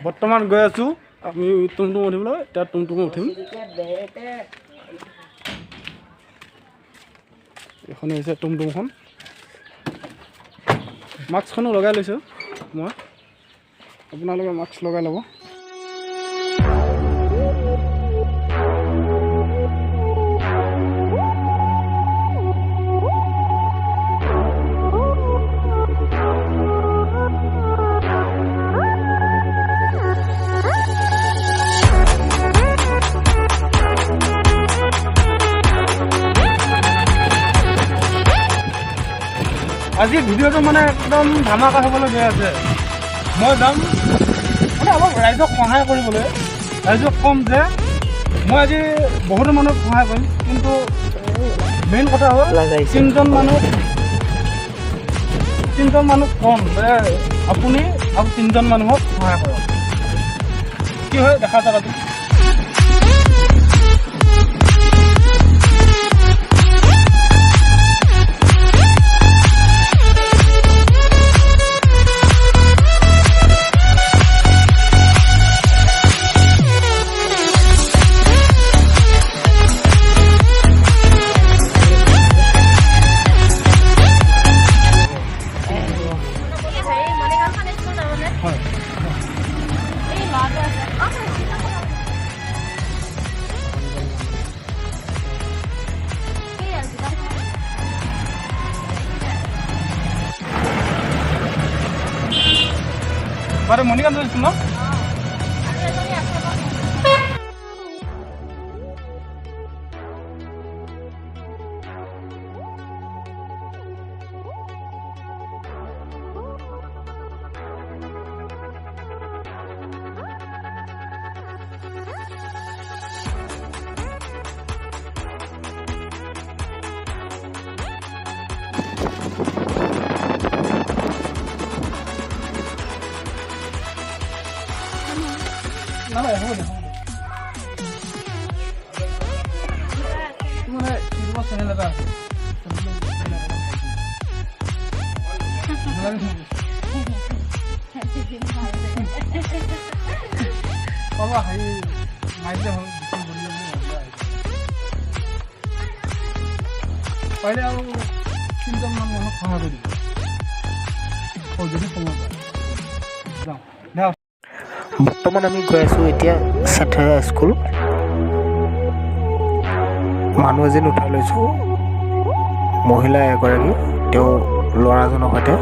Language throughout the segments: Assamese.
বৰ্তমান গৈ আছোঁ আমি টুমটুম উঠিবলৈ এতিয়া টুমটুম উঠিম এখন হৈছে টুমটুমখন মাস্কখনো লগাই লৈছোঁ মই আপোনালোকে মাস্ক লগাই ল'ব আজি ভিডিঅ'টো মানে একদম ধামাকা হ'বলৈ গৈ আছে মই যাম মানে অলপ ৰাইজক সহায় কৰিবলৈ ৰাইজক ক'ম যে মই আজি বহুতো মানুহক সহায় কৰিম কিন্তু মেইন কথা হ'ল তিনিজন মানুহ ক'ম যে আপুনি আৰু তিনিজন মানুহক সহায় কৰক কি হয় দেখা যাবা বারে মনিকান্ত দিচ্ছিল না না না হবে মানে ইউটিউব চ্যানেল এটা আছে বাবা হাই মাইলে হল পहिले আৰু তিনিজন মানুহক সহায় কৰি দিব যদি সময় যাওঁ বৰ্তমান আমি গৈ আছোঁ এতিয়া চেথেৰা স্কুল মানুহ এজন উঠাই লৈছোঁ মহিলা এগৰাকী তেওঁ ল'ৰাজনৰ সৈতে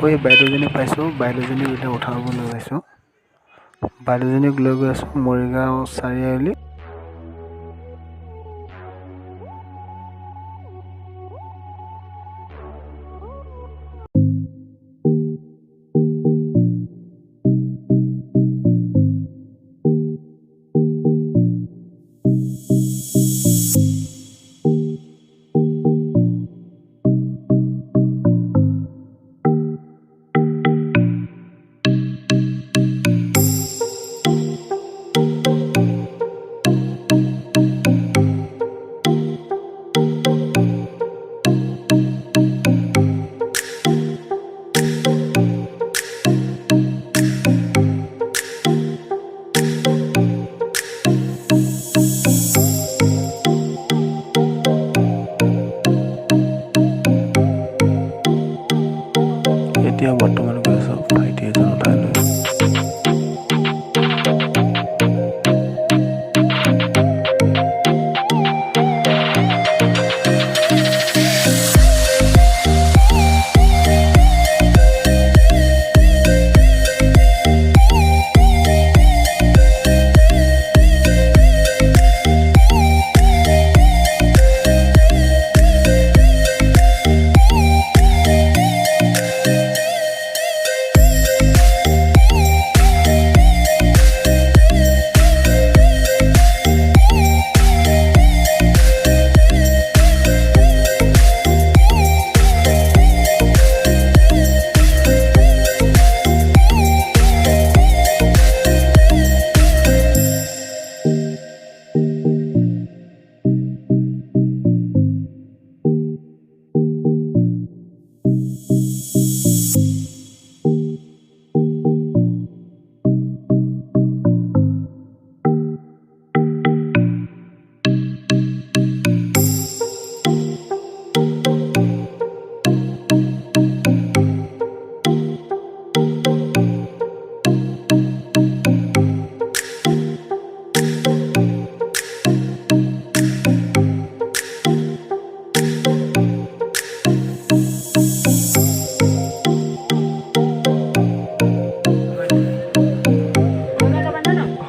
ওই বাইদেউজনী পাইছোঁ, বাইদেউজনী এতিয়া উঠাবলৈ গৈছোঁ। বাইদেউজনীক লৈ গৈ আছোঁ মৰিগাঁও চাৰিআলি। এতিয়া বৰ্তমান গৈ আছোঁ ভাইটি এজনৰ ঠাইলৈ।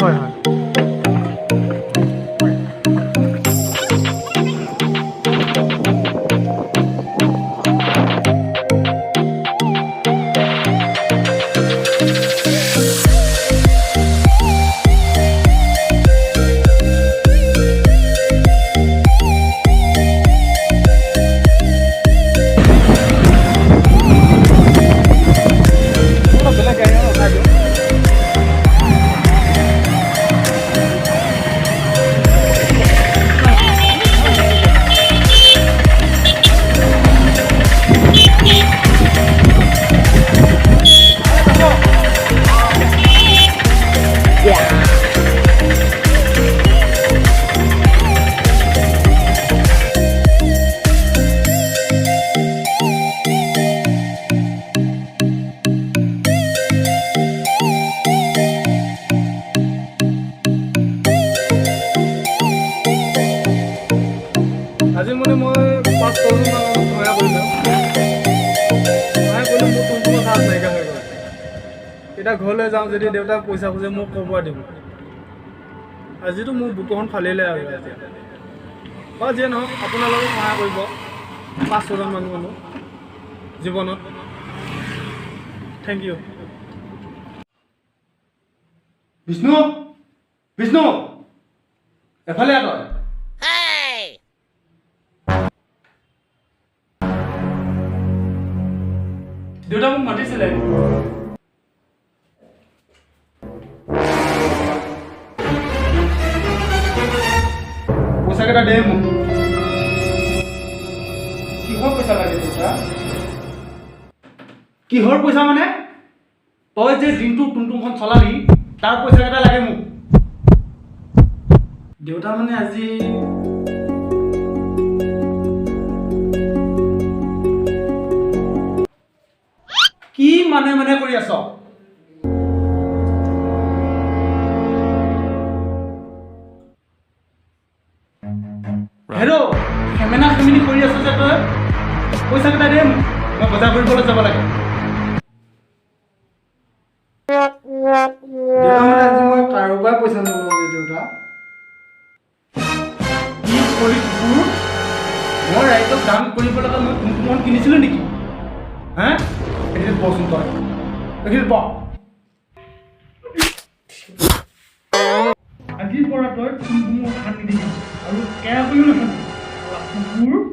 হয় হয়। বেলেগ গাড়ী উঠাই দিওঁ। আজি মানে মই 5-6 মান সহায় কৰিলোঁ। সহায় কৰিলোঁ মোৰ কোনো কাজ নাইকিয়া হৈ গ'ল। এতিয়া ঘৰলৈ যাওঁ যদি দেউতাক পইচা খোজে মোক ক'ৰ পৰা দিব। আজিতো মোৰ বুকুখন ফালিলে আৰু এতিয়া বা যিয়ে নহওক আপোনালোকে সহায় কৰিব 5-6জন মানুহ জীৱনত। Thank U. বিষ্ণু বিষ্ণু এফালে তই। দেউতা মোক মাতিছিলে। পইচা কেইটা দে মোক। কিহৰ পইচা লাগে দেউতা? কিহৰ পইচা মানে? তই যে দিনটো টুমটুমখন চলালি তাৰ পইচা কেইটা লাগে মোক। দেউতা মানে আজি কি মানে কৰি আছ? হেৰো খেমেনা খেমিনি কৰি আছ যে তই। পইচা কেইটা দে মোক, মই বজাৰ কৰিবলৈ যাব লাগে। দেউতা মানে আজি তোক দান কৰিব লগা মই কুমকুমখন কিনিছিলোঁ নেকি হা এইখিনি বচোন তই এইখিনি প আজিৰ পৰা তই কুমকুমৰ কথা নিদিবি আৰু কেয়া কৰিও নাথাকিবি কুকুৰ